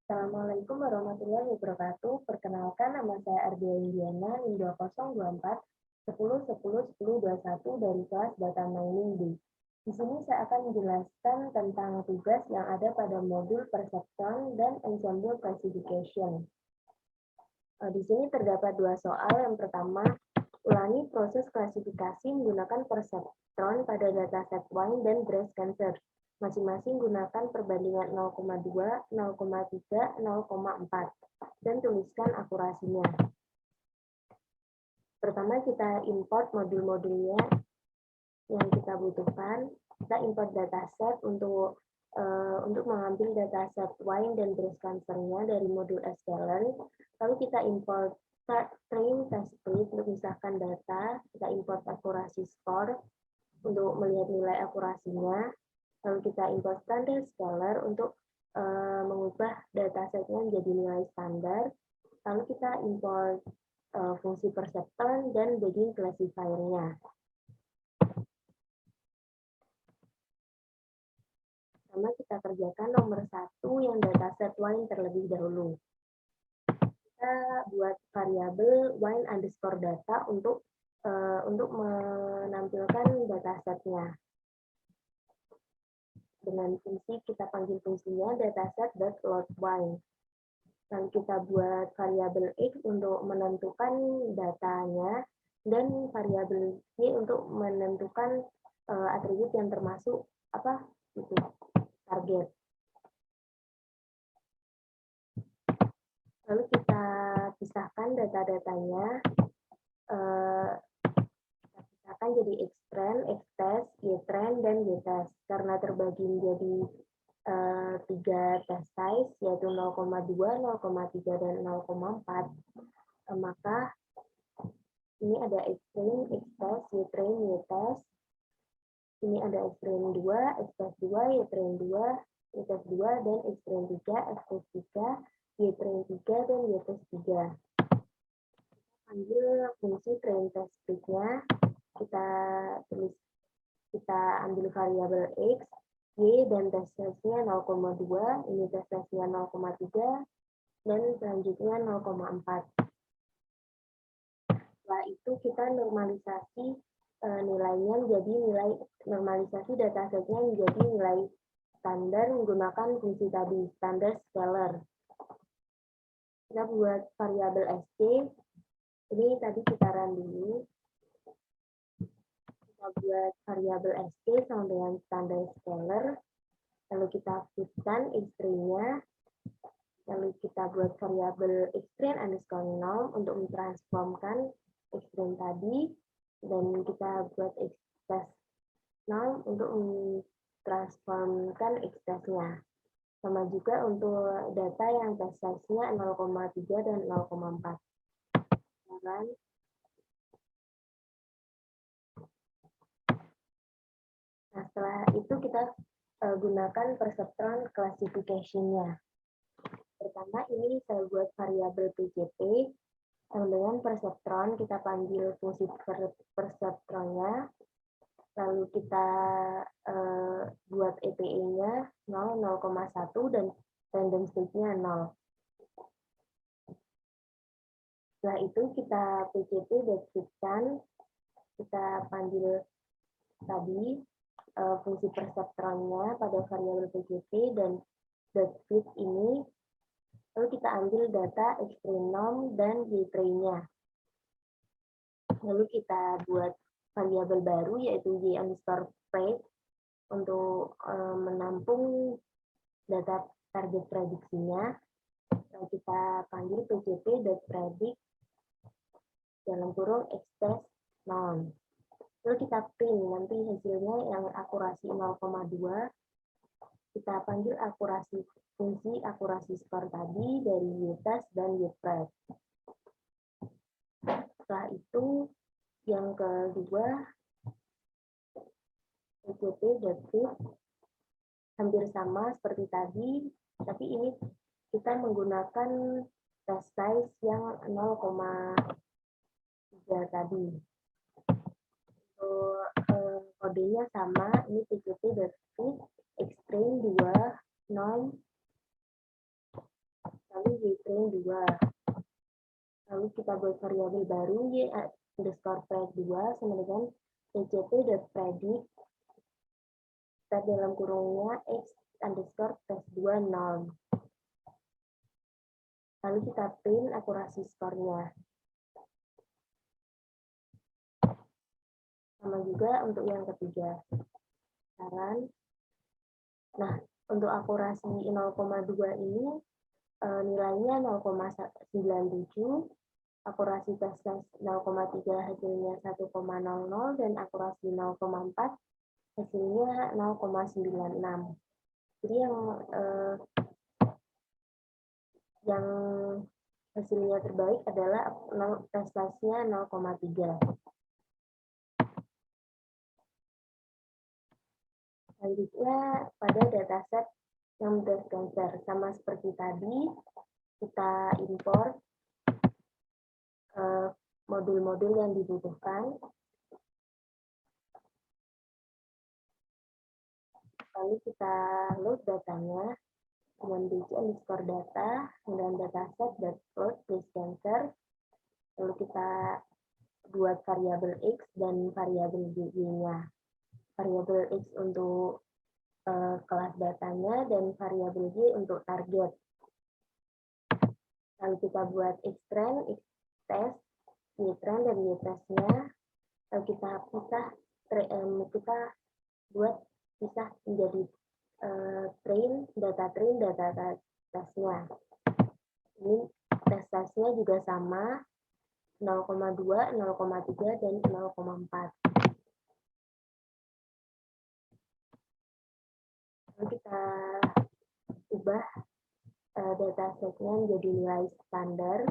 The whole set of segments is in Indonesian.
Assalamualaikum warahmatullahi wabarakatuh. Perkenalkan, nama saya Ardia Indiana, NIM 2024 10 10 10 21 dari kelas Data Mining D. Di sini saya akan menjelaskan tentang tugas yang ada pada modul Perceptron dan Ensemble Classification. Di sini terdapat dua soal. Yang pertama, ulangi proses klasifikasi menggunakan Perceptron pada dataset wine dan breast cancer. Masing-masing gunakan perbandingan 0,2, 0,3, 0,4, dan tuliskan akurasinya. Pertama, kita import modul-modulnya yang kita butuhkan. Kita import dataset untuk mengambil dataset wine dan breast cancer-nya dari modul scalar. Lalu kita import train test split untuk memisahkan data. Kita import akurasi score untuk melihat nilai akurasinya. Lalu kita import standard scalar untuk mengubah datasetnya menjadi nilai standar. Lalu kita import fungsi perceptron dan bagging classifier-nya. Pertama kita kerjakan nomor 1 yang dataset wine terlebih dahulu. Kita buat variabel wine underscore data untuk menampilkan datasetnya. Dengan fungsi kita panggil fungsinya dataset.loadWine. Lalu kita buat variabel X untuk menentukan datanya dan variabel Y untuk menentukan atribut yang termasuk target. Lalu kita pisahkan data-datanya. Akan jadi X-trend, X-test, Y-trend, dan Y-test. Karena terbagi menjadi 3 test size, yaitu 0,2, 0,3, dan 0,4, maka ini ada X-trend, X-test, Y-trend, Y-test. Ini ada X-trend 2, X-test 2, Y-trend 2, Y-test 2, dan X-trend 3, X-test 3, Y-trend 3, dan Y-test 3. Ambil fungsi train test split-nya. Kita ambil variabel X, Y, dan test size-nya 0,2, ini test size-nya 0,3, dan selanjutnya 0,4. Setelah itu kita normalisasi nilainya menjadi nilai normalisasi datasetnya menjadi nilai standar menggunakan fungsi tadi, standard scalar. Kita buat variabel SC, ini tadi kita run dulu. Buat variabel SC sama dengan standard scalar, lalu kita putkan X-trend-nya, lalu kita buat variabel X-trend underscore norm untuk mentransformkan X-trend tadi, dan kita buat X-test norm untuk mentransformkan X-test-nya. Sama juga untuk data yang test size-nya 0,3 dan 0,4. Nah, setelah itu kita gunakan perceptron classification-nya. Pertama, ini saya buat variabel PCP. Dengan perceptron, kita panggil fungsi perceptron-nya. Lalu kita buat EPE-nya 0, 0,1, dan random state-nya 0. Setelah itu kita PCP deskripsikan, kita panggil tadi fungsi perceptron-nya pada variabel PCP dan .fit ini, lalu kita ambil data X-trend norm dan Y-trend-nya. Lalu kita buat variabel baru yaitu Y underscore predict untuk menampung data target prediksinya. Lalu kita panggil PCP.predict dalam kurung X-test norm. Lalu kita print nanti hasilnya yang akurasi 0,2. Kita panggil fungsi akurasi skor tadi dari Y-test dan Y-pred. Setelah itu yang kedua PCP.fit hampir sama seperti tadi, tapi ini kita menggunakan test size yang 0,3 tadi. Kodenya sama, ini PCP.fit X-trend 2 norm train 2. Lalu kita buat variabel baru y underscore predict 2 sama dengan pcp.predict start dalam kurungnya x underscore test 2 0. Lalu kita print akurasi skornya. Sama juga untuk yang ketiga. Saran. Nah, untuk akurasi 0,2 ini nilainya 0,97, akurasi tes 0,3 hasilnya 1,00 dan akurasi 0,4 hasilnya 0,96. Jadi yang hasilnya terbaik adalah tes-tesnya 0,3. Selanjutnya pada dataset yang breast cancer, sama seperti tadi kita import modul-modul yang dibutuhkan, lalu kita load datanya dengan bg_data, kemudian dataset dot breast cancer, lalu kita buat variabel x dan variabel y-nya. Variabel x untuk kelas datanya dan variabel y untuk target. Lalu kita buat x-trend, x-test, y-trend dan y-testnya. Lalu kita kita buat pisah menjadi data testnya. Ini testnya juga sama 0,2, 0,3 dan 0,4. Lalu kita ubah datasetnya menjadi nilai standar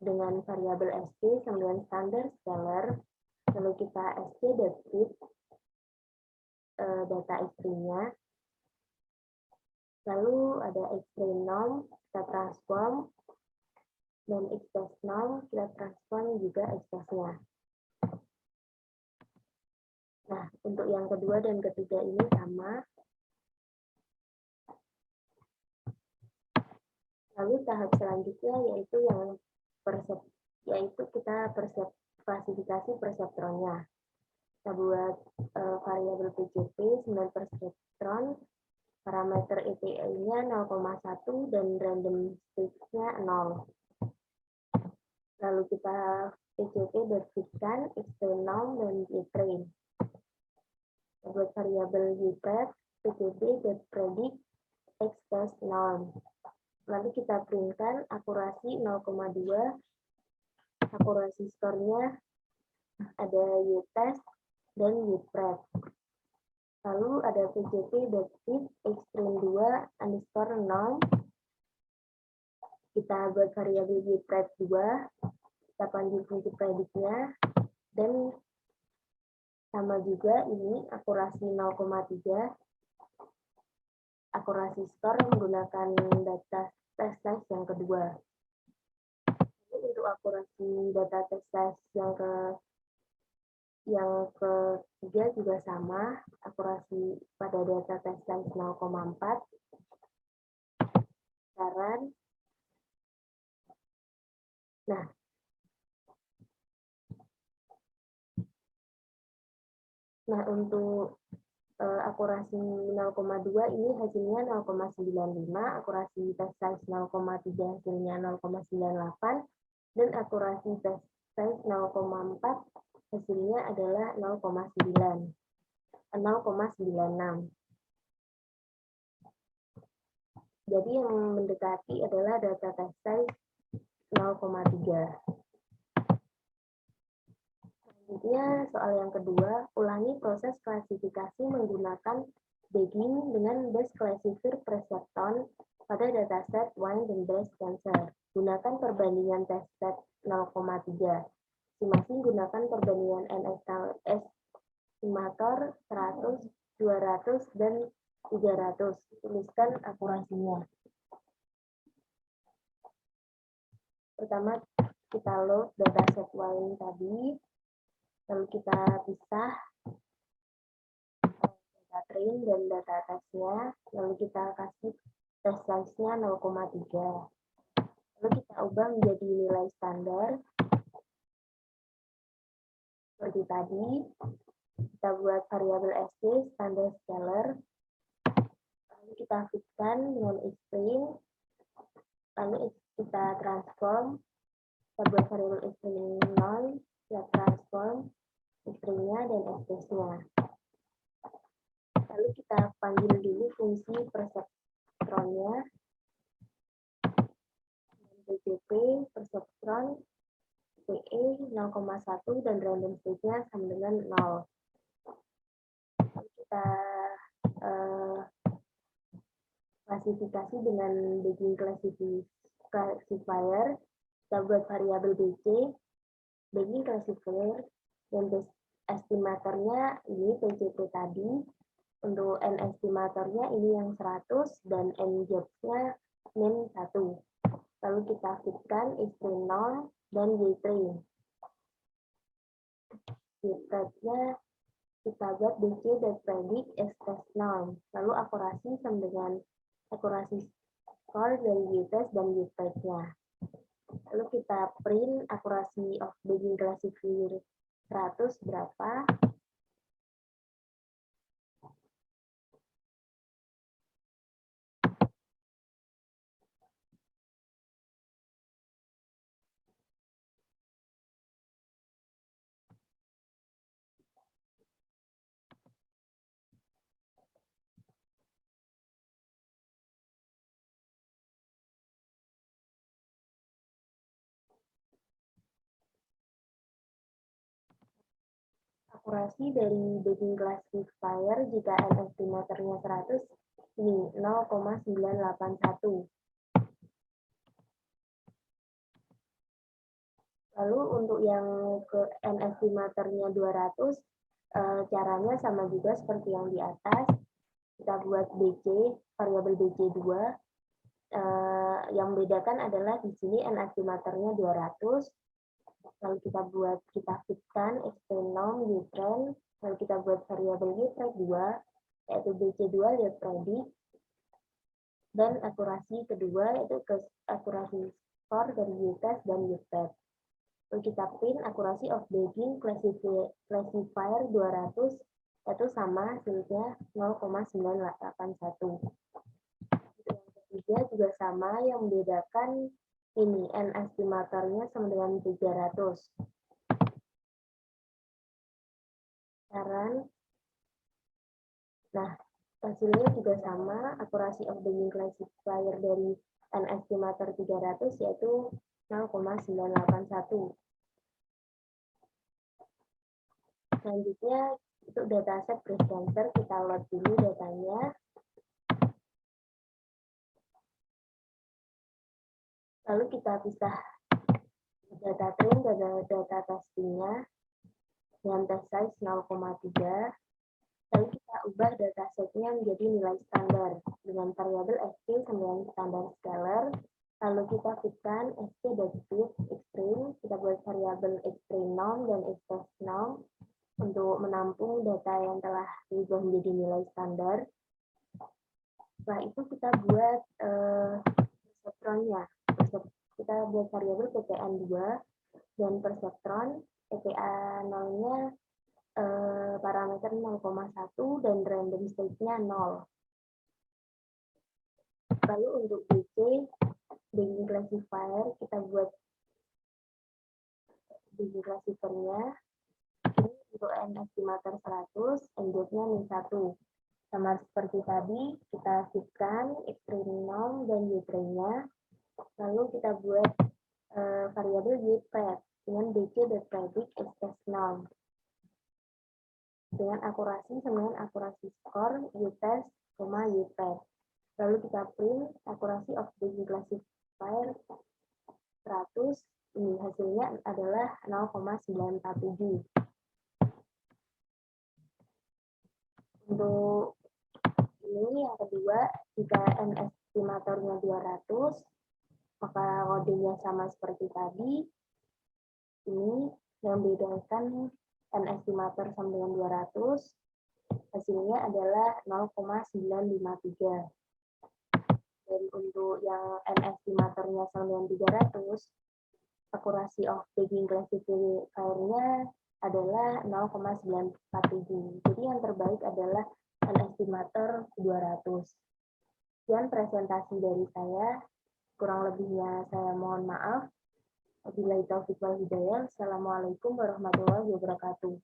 dengan variabel st sama dengan standar scalar. Lalu kita st.fit data x-nya. Lalu ada x-train norm, kita transform, dan x-test norm, kita transform juga x-testnya. Nah, untuk yang kedua dan ketiga ini sama. Lalu tahap selanjutnya yaitu kita klasifikasi perseptronnya. Kita buat variabel PCP 9 perseptron, parameter ETA-nya 0,1 dan random space-nya 0. Lalu kita PCP-fitkan x-train norm dan y-train. Buat variabel y-prep, PCP-predict x-test norm. Lalu kita printkan akurasi 0,2, akurasi skornya ada y-test dan y-prep. Lalu ada pcp.fit x-train 2 underscore norm. Kita buat variabel y-prep 2, kita panggil fungsi prediknya, dan sama juga ini akurasi 0,3, akurasi skor menggunakan data tes yang kedua. Untuk akurasi data tes yang ketiga juga sama, akurasi pada data tes 0,4. Saran. Nah, untuk akurasi 0,2 ini hasilnya 0,95, akurasi tes size 0,3 hasilnya 0,98, dan akurasi tes size 0,4 hasilnya adalah 0,96. Jadi yang mendekati adalah data tes size 0,3. Selanjutnya, soal yang kedua, ulangi proses klasifikasi menggunakan bagging dengan best classifier perceptron pada dataset wine dan breast cancer. Gunakan perbandingan test set 0,3. Masing-masing gunakan perbandingan n estimator 100, 200, dan 300. Tuliskan akurasinya. Pertama, kita load dataset wine tadi. Lalu kita pisah data train dan data testnya, lalu kita kasih test size-nya 0,3. Lalu kita ubah menjadi nilai standar. Seperti tadi, kita buat variabel SC, standar scalar. Lalu kita fitkan dengan string. Lalu kita transform. Kita buat variabel string non, kita transform stringnya dan SC-nya. Lalu kita panggil dulu fungsi perseptronnya. PCP, perseptron, PE 0,1 dan random state-nya sama dengan 0. Lalu kita klasifikasi dengan Bayesian classifier. Kita buat variabel BC, Bayesian classifier, dan estimatornya ini PCP tadi. Untuk N estimatornya ini yang 100 dan N jobs-nya min 1. Lalu kita fitkan string 0 dan Y-train. Y-train-nya kita buat bc.predict test 0. Lalu akurasi sama dengan akurasi score dari Y-test dan Y-train-nya. Lalu kita print akurasi of Bayesian classifier 100 berapa. Akurasi dari Bayesian classifier jika N estimatornya 100 ini 0,981. Lalu untuk yang ke N estimatornya 200 caranya sama juga seperti yang di atas. Kita buat BC, variabel BC2. Yang membedakan adalah di sini N estimatornya 200. Lalu kita fitkan external Y-train, lalu kita buat variabel Y-train 2, yaitu BC2 lihat predict, dan akurasi kedua yaitu akurasi score dari Y-test dan Y-test. Lalu kita print akurasi of Bayesian classifier 200, yaitu sama hasilnya 0,981. Yang ketiga juga sama, yang membedakan ini N estimatornya sama dengan 300. Nah, hasilnya juga sama, akurasi of Bayesian classifier dari N estimator 300 yaitu 0,981. Selanjutnya, untuk dataset breast cancer, kita load dulu datanya. Lalu kita pisah data train dan data testingnya dengan test size 0,3. Lalu kita ubah datasetnya menjadi nilai standar dengan variabel SC sama standar scalar. Lalu kita fitkan SC.fit extreme. Kita buat variabel extreme norm dan test norm untuk menampung data yang telah diubah menjadi nilai standar. Setelah itu kita buat perseptronnya. Kita buat variabel PPN2 dan perseptron PPA0-nya parameter 0,1 dan random state-nya 0. Lalu untuk BC, Bayesian classifier, kita buat Bayesian classifiernya. Ini untuk N estimator 100, N-nya min 1. Sama seperti tadi, kita fitkan extreme norm dan Y-train-nya. Lalu kita buat variabel Y-pred dengan bc.predict test norm. Dengan akurasi sama dengan akurasi skor Y-test, Y-pred. Lalu kita print akurasi of Bayesian classifier 100. Ini hasilnya adalah 0,947. Untuk ini yang kedua, jika N estimatornya 200, maka kodenya sama seperti tadi. Ini yang membedakan N estimator sama dengan 200, hasilnya adalah 0,953. Dan untuk yang N estimatornya 9300, akurasi of bagging classifier-nya adalah 0,947. Jadi yang terbaik adalah N estimator 200. Sekian presentasi dari saya. Kurang lebihnya saya mohon maaf. Wabillahi taufiq wal hidayah. Assalamualaikum warahmatullahi wabarakatuh.